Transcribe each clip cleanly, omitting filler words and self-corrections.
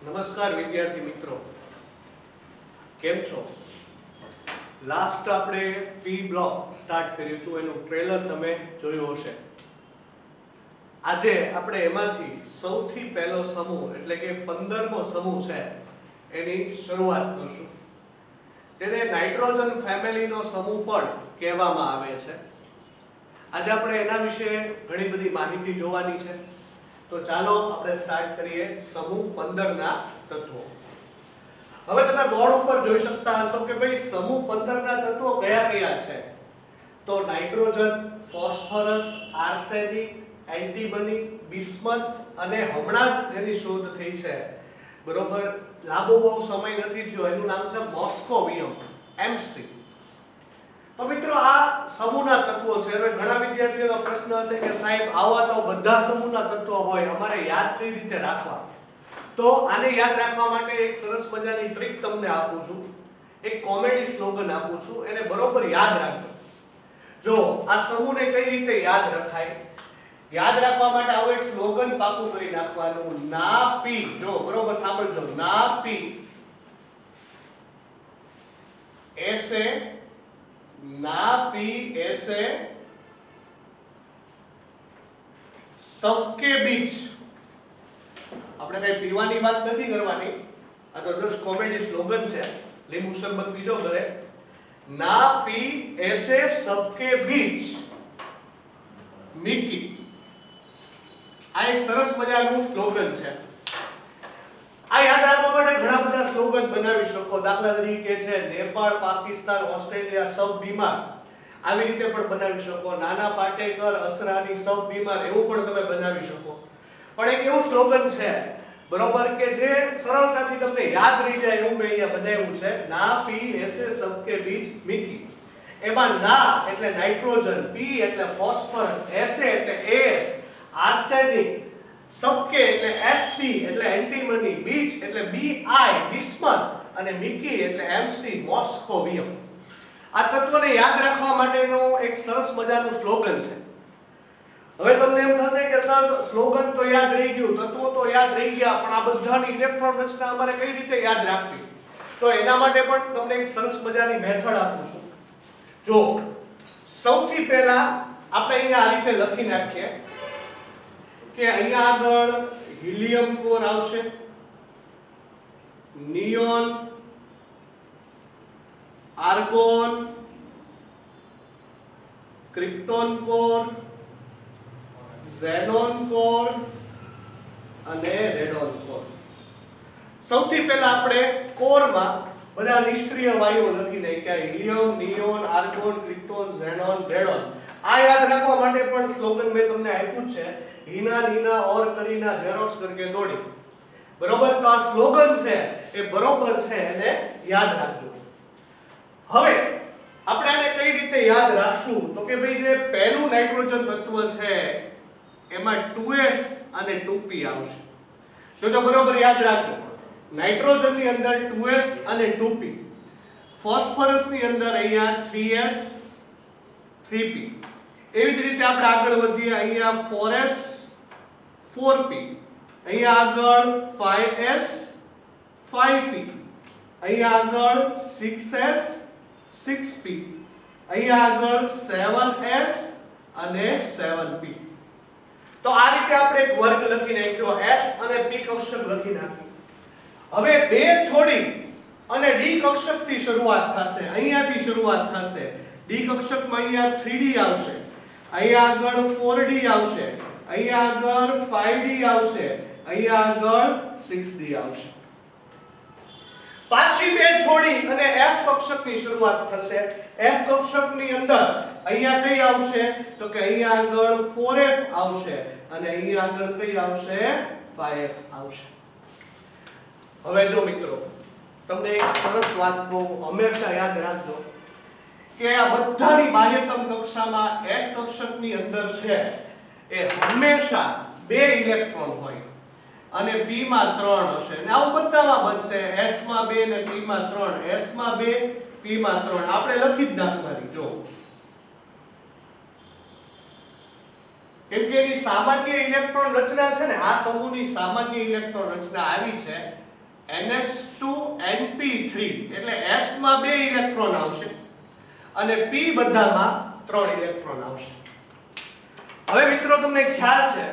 નમસ્કાર વિદ્યાર્થી મિત્રો, કેમ છો? લાસ્ટ આપણે પી બ્લોક સ્ટાર્ટ કર્યું હતું, એનું ટ્રેલર તમે જોયું હશે. આજે આપણે એમાંથી સૌથી પહેલો સમૂહ એટલે કે 15મો સમૂહ છે એની શરૂઆત કરશું. તેને નાઇટ્રોજન ફેમિલીનો સમૂહ પણ કહેવામાં આવે છે. આજે આપણે એના વિશે ઘણી બધી માહિતી જોવાની છે. તો ચાલો આપણે સ્ટાર્ટ કરીએ સમૂહ 15 ના તત્વો. હવે તમે બોર્ડ ઉપર જોઈ શકતા હશો કે ભાઈ સમૂહ 15 ના તત્વો કયા કયા છે. તો nitrogen, phosphorus, arsenic, antimony, bismuth અને હમણાં જ જેની શોધ થઈ છે, બરોબર, લાંબો બહુ સમય નથી થયો, એનું નામ છે મોસ્કોવિયમ, એમસી. તો મિત્રો આ સમૂહના તત્વો છે. હવે ઘણા વિદ્યાર્થીઓનો પ્રશ્ન હશે કે સાહેબ આવા તો બધા સમૂહના તત્વો હોય, અમારે યાદ કઈ રીતે રાખવા? તો આને યાદ રાખવા માટે એક સરસ મજાની ટ્રીક તમને આપું છું, એક કોમેડી સ્લોગન આપું છું, એને બરોબર યાદ રાખજો. જો આ સમૂહને કઈ રીતે યાદ રખાય, યાદ રાખવા માટે આવો એક સ્લોગન પાકું કરી નાખવાનું, ના પી. જો બરોબર સાંભળજો, ના પી એસે, ना पी ऐसे सबके बीच. આપણે કઈ પીવાની વાત નથી કરવાની, આ તો જસ્ટ કોમેડી સ્લોગન છે. લીંબુ શરબત પીજો ઘરે. ના પી ऐसे सबके बीच मिकी. આ એક સરસ મજાનું સ્લોગન છે. આ યાદ રાખવા માટે ઘણા બધા સ્લોગન બનાવી શકો. દાખલા તરીકે છે નેપાળ, પાકિસ્તાન, ઓસ્ટ્રેલિયા સબ બીમાર, આવી રીતે પણ બનાવી શકો. નાના પાટેકર, અસરાની સબ બીમાર, એવું પણ તમે બનાવી શકો. પણ એક એવું સ્લોગન છે, બરોબર, કે જે સરળતાથી તમને યાદ રહી જાય એવું મેં અહીંયા બનાવ્યું છે, ના પી એસે સબકે બીચ મિકી. એમાં ના એટલે નાઇટ્રોજન, પી એટલે ફોસ્ફરસ, એસે એટલે એસ, આર્સેનિક, सबके એટલે SP એટલે એન્ટીમની, બીચ એટલે BI બિસ્મથ અને મિકી એટલે MC મોસ્કોવિયમ. આ તત્વને યાદ રાખવા માટેનો એક સરસ મજાનું સ્લોગન છે. હવે તમને એમ થશે કે સર સ્લોગન તો યાદ રહી ગયું, તત્વો તો યાદ રહી ગયા, પણ આ બધાની ઇલેક્ટ્રોન રચના અમારે કઈ રીતે યાદ રાખવી? તો એના માટે પણ તમને એક સરસ મજાની મેથડ આપું છું. જો સૌથી પહેલા આપણે અહીંયા આ રીતે લખી નાખીએ કે અહીંયા આગળ હિલિયમ કોર આવશે, neon, argon, krypton core, xenon core અને રેડોન કોર. સૌથી પહેલા આપણે કોરમાં બધા નિષ્ક્રિય વાયુઓ લખી નાખ્યા, helium, neon, argon, krypton, xenon, radon. આ યાદ રાખવા માટે પણ સ્લોગન મેં તમને આપ્યું છે, हीना नीना और करीना जेरोक्स करके दौड़ी. बरोबर, તો આ સ્લોગન છે એ બરોબર છે, એને યાદ રાખજો. હવે આપણે આને કઈ રીતે યાદ રાખશું? તો કે ભાઈ જે પહેલું નાઇટ્રોજન તત્વ છે એમાં 2s અને 2p આવશે. તો બરોબર યાદ રાખજો, નાઇટ્રોજન ની અંદર 2s અને 2p, ફોસ્ફરસ ની અંદર અહીંયા 3s 3p. એવી જ રીતે આપણે આગળ વધીએ, અહીંયા 4s 4p, અહીંયા આગળ 5s 5p, અહીંયા આગળ 6s 6p, અહીંયા આગળ 7s અને 7p. તો આ રીતે આપણે એક વર્ગ લખી નાખ્યો, s અને p કક્ષક લખી નાખ્યું. હવે બે છોડી અને d કક્ષકથી શરૂઆત થશે, અહીંયાથી શરૂઆત થશે. d કક્ષકમાં અહીંયા 3d આવશે, અહીંયા આગળ 4d આવશે, અહીંયા આગળ 5d આવશે, અહીંયા આગળ 6d આવશે. પાછી બે છોડી અને f કક્ષકની શરૂઆત થશે. f કક્ષકની અંદર અહીંયા કઈ આવશે? તો કે અહીંયા આગળ 4f આવશે અને અહીંયા આગળ કઈ આવશે? 5f આવશે. હવે જો મિત્રો તમને એક સરસ વાત કહું, હંમેશા યાદ રાખજો કે આ બધાની બાહ્યતમ કક્ષામાં s કક્ષકની અંદર છે એ હંમેશા 2 ઇલેક્ટ્રોન હોય અને p માં 3 હશે. અને આવું બધામાં બનશે, s માં 2 અને p માં 3, s માં 2 p માં 3. આપણે લખી જ નાખવાની. જો કેમ કે એની સામાન્ય ઇલેક્ટ્રોન રચના છે ને, આ સમૂહની સામાન્ય ઇલેક્ટ્રોન રચના આવી છે NH2 NP3 એટલે S માં 2 ઇલેક્ટ્રોન આવશે અને P બધામાં 3 ઇલેક્ટ્રોન આવશે. હવે મિત્રો તમને ખ્યાલ છે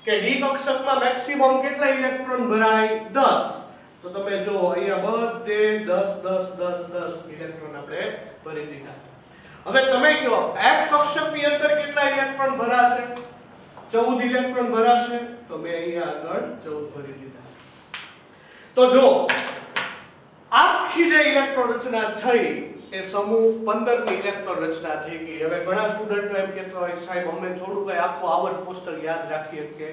કે D કક્ષકમાં મેક્સિમમ કેટલા ઇલેક્ટ્રોન ભરાય? 10. તો તમે જો અહીંયા બધે 10 10 10 10 ઇલેક્ટ્રોન આપણે ભરી દીધા. હવે તમે કહો F કક્ષકની અંદર કેટલા ઇલેક્ટ્રોન ભરાશે? 14 ઇલેક્ટ્રોન ભરાશે. તો મેં અહીંયા આગળ 14 ભરી દીધા. તો જો આખી જે ઇલેક્ટ્રોન રચના થઈ એ સમૂહ 15 ની ઇલેક્ટ્રોન રચના થઈ ગઈ. હવે ઘણા સ્ટુડન્ટો એમ કહેતા હોય સાહેબ અમને થોડું કઈ આખું આવર્ત કોષ્ટક યાદ રાખીએ કે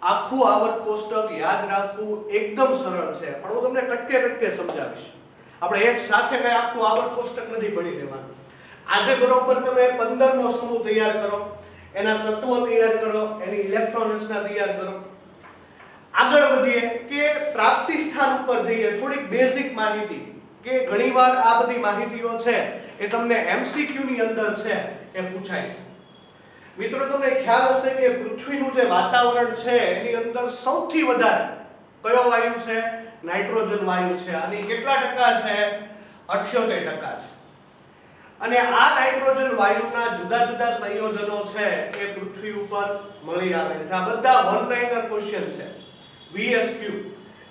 આખું આવર્ત કોષ્ટક યાદ રાખવું એકદમ સરળ છે, પણ હું તમને કટકે કટકે સમજાવીશ. આપણે એક સાથે કઈ આખું આવર્ત કોષ્ટક નથી ભણી લેવાનું. આજે બરોબર તમે 15 નો સમૂહ તૈયાર કરો, એના તત્વો તૈયાર કરો, એની ઇલેક્ટ્રોન રચના તૈયાર કરો. આગળ વધીએ કે પ્રાપ્તિ સ્થાન ઉપર જઈએ. થોડીક બેઝિક માહિતી કે ઘણીવાર આ બધી માહિતીઓ છે એ તમને MCQ ની અંદર છે એ પૂછાય છે. મિત્રો તમને ખ્યાલ હશે કે પૃથ્વીનું જે વાતાવરણ છે એની અંદર સૌથી વધારે કયો વાયુ છે? નાઇટ્રોજન વાયુ છે. આની કેટલા ટકા છે? 78% છે. અને આ નાઇટ્રોજન વાયુના જુદા જુદા સંયોજનો છે એ પૃથ્વી ઉપર મળી આવે છે. આ બધા વન લાઇનર ક્વેશ્ચન છે, VSQ.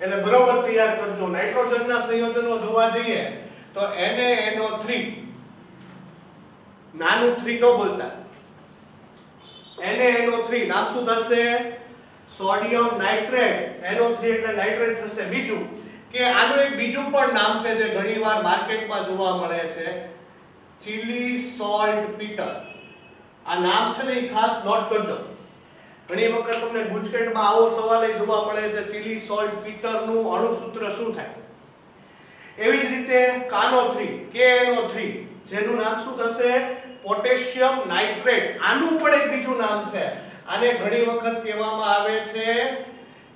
એટલે બરોબર તૈયાર કરજો. નાઇટ્રોજનના સંયોજનો જોવા જઈએ તો NaNO3, નાનું 3 નો બોલતા, NaNO3 નામ શું થશે? Sodium nitrate. NO3 એટલે નાઇટ્રેટ થશે. બીજું કે આનું એક બીજું પણ નામ છે જે ઘણીવાર માર્કેટમાં જોવા મળે છે, ચિલી સોલ્ટ પીટર. આ નામ છે ને એ ખાસ નોટ કરજો. ઘણી વખત તમને ગુજકેટમાં આવો સવાલ જોવા મળે છે, ચિલી સોલ્ટ પીટરનું અણુસૂત્ર શું થાય? એવી જ રીતે કાનો3, KNO3, જેનું નામ શું થશે? Potassium nitrate. આનું પણ એક બીજું નામ છે. આને ઘણી વખત કહેવામાં આવે છે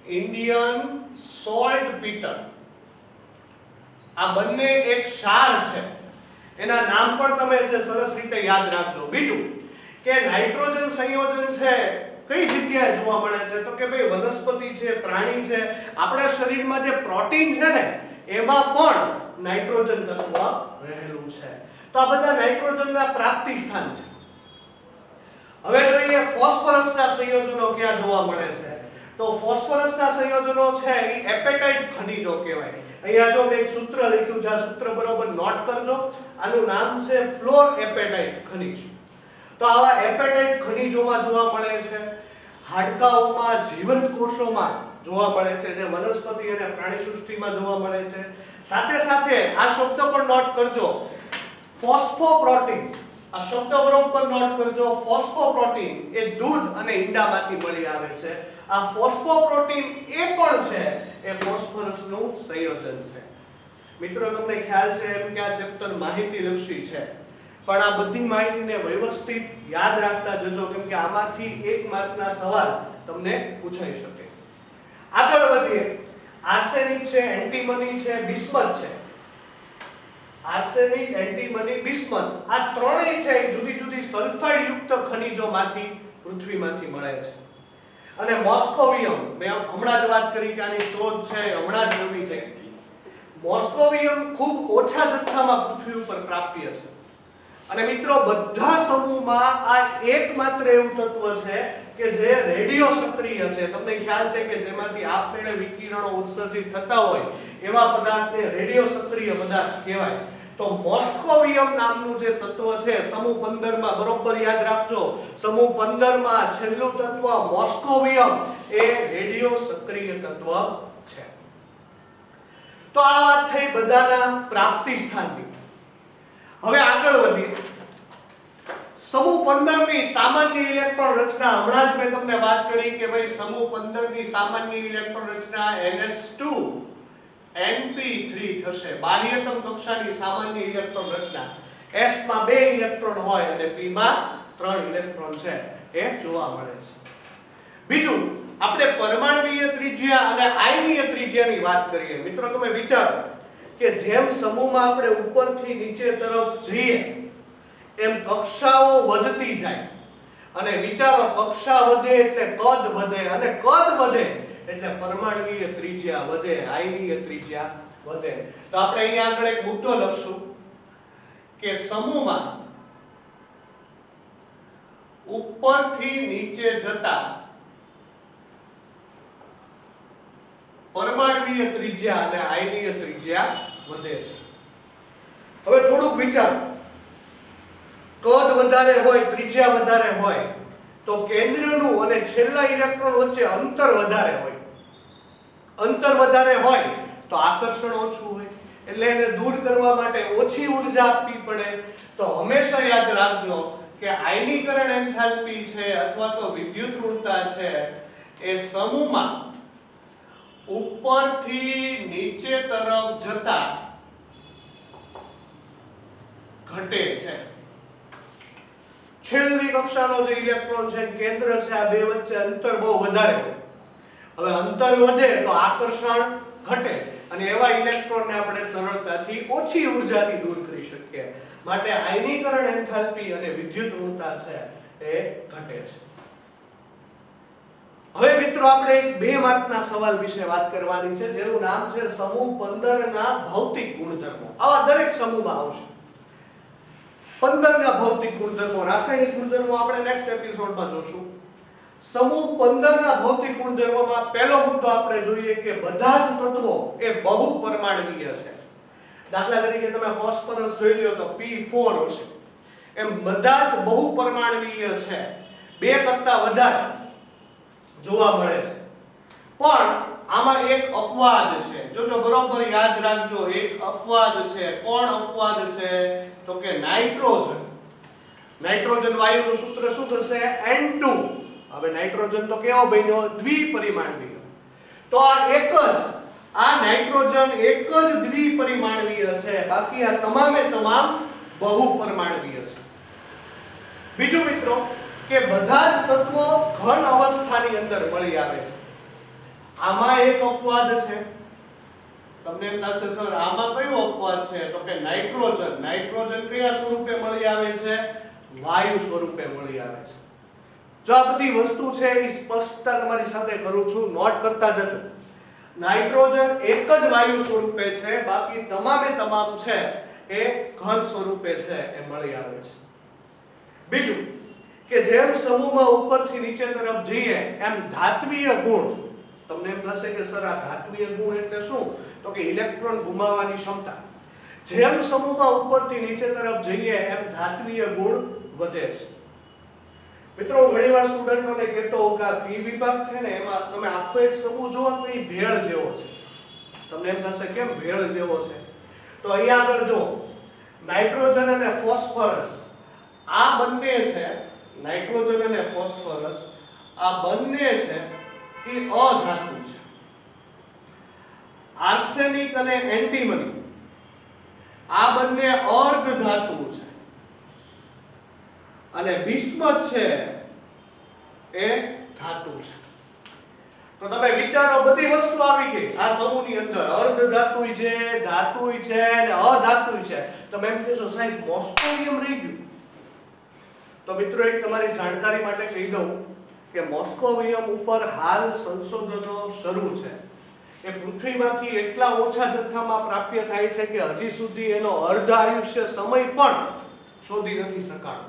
ઇન્ડિયન સોલ્ટ પીટર. આ બંને એક ક્ષાર છે. એના નામ પણ તમે છે સરસ રીતે યાદ રાખજો. બીજું કે નાઇટ્રોજન સંયોજન છે કઈ જગ્યાએ જોવા મળે છે? તો કે ભાઈ વનસ્પતિ છે, પ્રાણી છે, આપણા શરીરમાં જે પ્રોટીન છે ને એમાં પણ નાઇટ્રોજન તત્વ રહેલું છે. તો આ બધા નાઇટ્રોજનના પ્રાપ્તિ સ્થાન છે. હવે જોઈએ ફોસ્ફરસના સંયોજનો ક્યાં જોવા મળે છે. તો ફોસ્ફરસના સંયોજનો છે એ એપેટાઇટ ખનિજો કહેવાય. અહીંયા જો મેં એક સૂત્ર લખ્યું છે, આ સૂત્ર બરોબર નોટ કરજો. આનું નામ છે ફ્લોર એપેટાઇટ ખનિજ. તો આવા એપેટાઇટ ખનિજોમાં જોવા મળે છે. હાડકાઓમાં, જીવંત કોષોમાં જોવા મળે છે, જે વનસ્પતિ અને પ્રાણી સૃષ્ટિમાં જોવા મળે છે. સાથે સાથે આ શબ્દ પણ નોટ કરજો, ફોસ્ફોપ્રોટીન. આ શબ્દ બરોબર નોટ કરજો. ફોસ્ફોપ્રોટીન એ દૂધ અને ઈંડામાંથી મળી આવે છે. આ ફોસ્ફોપ્રોટીન એ પણ છે એ ફોસ્ફરસનું સંયોજન છે. મિત્રો તમને ખ્યાલ છે એમ કે આ ચેપ્ટર માહિતી લક્ષી છે, પણ આ બધી માહિતીને વ્યવસ્થિત યાદ રાખતા જજો, કેમ કે આમાંથી 1 માર્કના સવાલ તમને પૂછાઈ શકે. આગળ વધીએ. આર્સેનિક છે, એન્ટીમની છે, બિસ્મથ છે. આર્સેનિક, એન્ટીમની, બિસ્મથ આ ત્રણેય છે જુદી જુદી સલ્ફાઇડ યુક્ત ખનિજોમાંથી પૃથ્વીમાંથી મળે છે. અને મોસ્કોવિયમ, મેં હમણાં જ વાત કરી કે આની શોધ છે હમણાં જ નવી થઈ. મોસ્કોવિયમ ખૂબ ઓછા જથ્થામાં પૃથ્વી ઉપર પ્રાપ્ય છે. અને મિત્રો બધા સમૂહમાં આ એકમાત્ર એવું તત્વ છે કે જે રેડિયો સક્રિય છે. તમને ખ્યાલ છે કે જેમાંથી આપમેળે વિકિરણો ઉત્સર્જિત થતા હોય એવા પદાર્થને રેડિયો સક્રિય પદાર્થ કહેવાય. તો મોસ્કોવિયમ નામનું જે તત્વ છે સમૂહ 15 માં, બરોબર યાદ રાખજો, સમૂહ 15 માં છેલ્લું તત્વ મોસ્કોવિયમ એ રેડિયો સક્રિય તત્વ છે. તો આ વાત થઈ બધાના પ્રાપ્તિ સ્થાનની. હવે આગળ વધીએ. સમૂહ 15 ની સામાન્ય ઇલેક્ટ્રોન રચના. હમણાં જ મેં તમને વાત કરી કે ભાઈ સમૂહ 15 ની સામાન્ય ઇલેક્ટ્રોન રચના NH2 NP3 થશે. બાહ્યતમ કક્ષાની સામાન્ય ઇલેક્ટ્રોન રચના. S માં 2 ઇલેક્ટ્રોન હોય અને P માં 3 ઇલેક્ટ્રોન છે એ જોવા મળે છે. બીજું આપણે પરમાણ્વીય ત્રિજ્યા અને આયનીય ત્રિજ્યાની વાત કરીએ. મિત્રો તમે વિચારો કે જેમ સમૂહમાં આપણે ઉપરથી નીચે તરફ જઈએ એમ કક્ષાઓ વધતી જાય. અને વિચારો કક્ષા વધે એટલે કદ વધે, અને કદ વધે એટલે પરમાણુકીય ત્રિજ્યા વધે, આયનીય ત્રિજ્યા વધે. તો આપણે અહીંયા આગળ એક મુદ્દો લખશું કે સમૂહમાં ઉપરથી નીચે જતા પરમાણુકીય ત્રિજ્યા અને આયનીય ત્રિજ્યા વધે છે. હવે થોડુંક વિચારો, કદ વધારે હોય, ત્રિજ્યા વધારે હોય તો કેન્દ્રનું અને છેલ્લા ઇલેક્ટ્રોન વચ્ચે અંતર વધારે હોય. અંતર વધારે હોય તો આકર્ષણ ઓછું હોય, એટલે એને દૂર કરવા માટે ઓછી ઉર્જા આપવી પડે. તો હંમેશા યાદ રાખજો કે આયનીકરણ એન્થાલ્પી છે અથવા તો વિદ્યુત ઋણતા છે એ સમૂહમાં ઉપરથી નીચે તરફ જતા ઘટે છે. છેલ્લી કક્ષાનો જે ઇલેક્ટ્રોન છે, કેન્દ્ર છે, આ બે વચ્ચે અંતર બહુ વધારે હોય. હવે અંતર વધે તો આકર્ષણ ઘટે અને એવા ઇલેક્ટ્રોનને આપણે સરળતાથી ઓછી ઉર્જાથી દૂર કરી શકીએ. માટે આયનીકરણ એન્થાલ્પી અને વિદ્યુત ઋણતા છે એ ઘટે છે. હવે મિત્રો આપણે એક 2 માર્કના સવાલ વિશે વાત કરવાની છે, જેનું નામ છે સમૂહ 15 ના ભૌતિક ગુણધર્મો. આવા દરેક સમૂહમાં આવશે. 15 ના ભૌતિક ગુણધર્મો, રાસાયણિક ગુણધર્મો આપણે નેક્સ્ટ એપિસોડમાં જોશું. સમૂહ 15 ના ભૌતિક ગુણધર્મોમાં પહેલો મુદ્દો આપણે જોઈએ કે બધા જ તત્વો એ બહુપરમાણવીય છે. દાખલા તરીકે તમે ફોસ્ફરસ જોઈ લો તો P4 હશે. એમ બધા જ બહુપરમાણવીય છે, 2 કરતા વધારે જોવા મળે છે. પણ આમાં એક અપવાદ છે. જોજો બરોબર યાદ રાખજો, એક અપવાદ છે. કોણ અપવાદ છે? તો કે નાઇટ્રોજન. નાઇટ્રોજન વાયુનું સૂત્ર શું થશે? N2. હવે નાઇટ્રોજન તો કેવો બન્યો? દ્વિપરિમાણવીય. તો આ નાઇટ્રોજન એક જ દ્વિપરિમાણવીય છે, બાકી આ તમામે તમામ બહુપરમાણવીય છે. બીજું મિત્રો કે બધા જ તત્વો ઘન અવસ્થાની અંદર મળી આવે છે. આમાં એક અપવાદ છે. તમને એમ થશે સર આમાં કયો અપવાદ છે? તો કે નાઇટ્રોજન. નાઇટ્રોજન કયા સ્વરૂપે મળી આવે છે? વાયુ સ્વરૂપે મળી આવે છે. જો આ બધી વસ્તુ છે એ સ્પષ્ટતા તમારી સાથે કરું છું, નોટ કરતા જજો. નાઇટ્રોજન એક જ વાયુ સ્વરૂપે છે, બાકી તમામે તમામ છે એ ઘન સ્વરૂપે છે એ મળી આવે છે. બીજું કે જેમ સમૂહમાં ઉપરથી નીચે તરફ જઈએ એમ ધાત્વીય ગુણ. તમને એમ થશે કે સર આ ધાત્વીય ગુણ એટલે શું? તો કે ઇલેક્ટ્રોન ગુમાવવાની ક્ષમતા. જેમ સમૂહમાં ઉપરથી નીચે તરફ જઈએ એમ ધાત્વીય ગુણ વધે છે. મિત્રો ઘણીવાર સ્ટુડન્ટોને કહેતો હોઉં કે આ પી વિભાગ છે ને એમાં તમે આખો એક સમૂહ જોવો તો એ ભેળ જેવો છે. તમને એમ થશે કેમ ભેળ જેવો છે? તો અહીંયા આગળ જો નાઇટ્રોજન અને ફોસ્ફરસ આ બંને છે, નાઇટ્રોજન અને ફોસ્ફરસ આ બંને છે એ અધાતુ છે. આર્સેનિક અને એન્ટીમની આ બંને અર્ધ ધાતુ છે. અને બિસ્મથ છે એ ધાતુ છે. તો તમે વિચારો, બધી વસ્તુ આવી ગઈ આ સમૂહની અંદર. અર્ધ ધાતુય છે, ધાતુય છે અને અધાતુય છે. તમે એમ કહેશો સાહેબ મોસ્કોવિયમ રહી ગયું. તો મિત્રો એક તમારી જાણકારી માટે કહી દઉં કે મોસ્કોવિયમ ઉપર હાલ સંશોધનો શરૂ છે. એ પૃથ્વીમાંથી એટલા ઓછા જથ્થામાં પ્રાપ્ય થાય છે કે હજી સુધી એનો અર્ધ આયુષ્ય સમય પણ શોધી નથી શકાણો.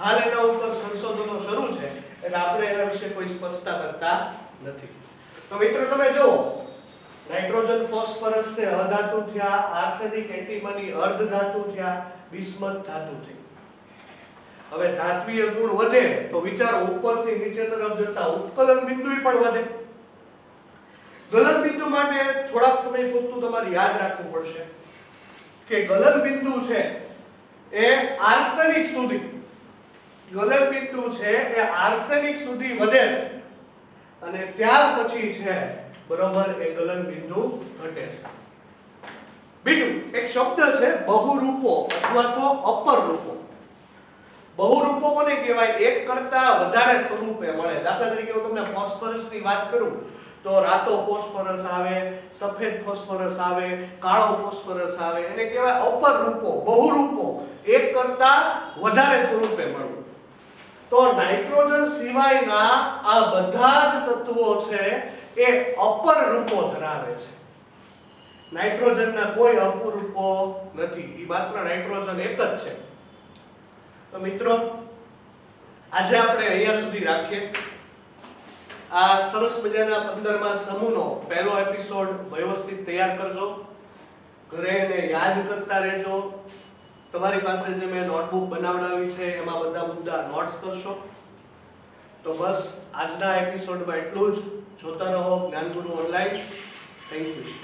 હાલ એના ઉપર સંશોધનો શરૂ છે, એટલે આપણે એના વિશે કોઈ સ્પષ્ટતા કરતા નથી. તો મિત્રો તમે જો નાઇટ્રોજન ફોસ્ફરસ છે અધાતુ થયા, આર્સેનિક એન્ટીમની અર્ધ ધાતુ થયા, બિસ્મથ ધાતુ થઈ. હવે ધાત્વીય ગુણ વધે તો વિચારો ઉપરથી નીચે તરફ જતા ઉત્કલન બિંદુ પણ વધે. ગલન બિંદુ માટે થોડાક સમય પૂરતું તમારે યાદ રાખવું પડશે કે ગલન બિંદુ છે એ આર્સેનિક સુધી વધે છે અને ત્યાર પછી છે બરોબર એ ગલન બિંદુ ઘટે છે. બીજું એક શબ્દ છે બહુરૂપો અથવા તો અપરરૂપો. બહુરૂપો કોને કહેવાય? એક કરતા વધારે સ્વરૂપે મળે. દાખલા તરીકે હું તમને ફોસ્ફરસની વાત કરું તો રાતો ફોસ્ફરસ આવે, સફેદ ફોસ્ફરસ આવે, કાળો ફોસ્ફરસ આવે. એને કહેવાય અપરરૂપો, બહુરૂપો, એક કરતા વધારે સ્વરૂપે મળવું. તો નાઇટ્રોજન સિવાયના આ બધા જ તત્વો છે એ અપર રૂપો ધરાવે છે. નાઇટ્રોજનના કોઈ અપરૂપો નથી, એ માત્ર નાઇટ્રોજન એક જ છે. તો મિત્રો આજે આપણે અહીંયા સુધી રાખીએ. આ સરસ મજાના 15મા સમૂહનો પહેલો એપિસોડ વ્યવસ્થિત તૈયાર કરજો, ઘરે એને યાદ કરતા રહેજો. તમારી પાસે જે મેં નોટબુક બનાવડાવી છે એમાં બધા મુદ્દા નોટ્સ કરશો. તો બસ આજના એપિસોડમાં એટલું જ. જોતા રહો જ્ઞાનગુરુ ઓનલાઈન. Thank you.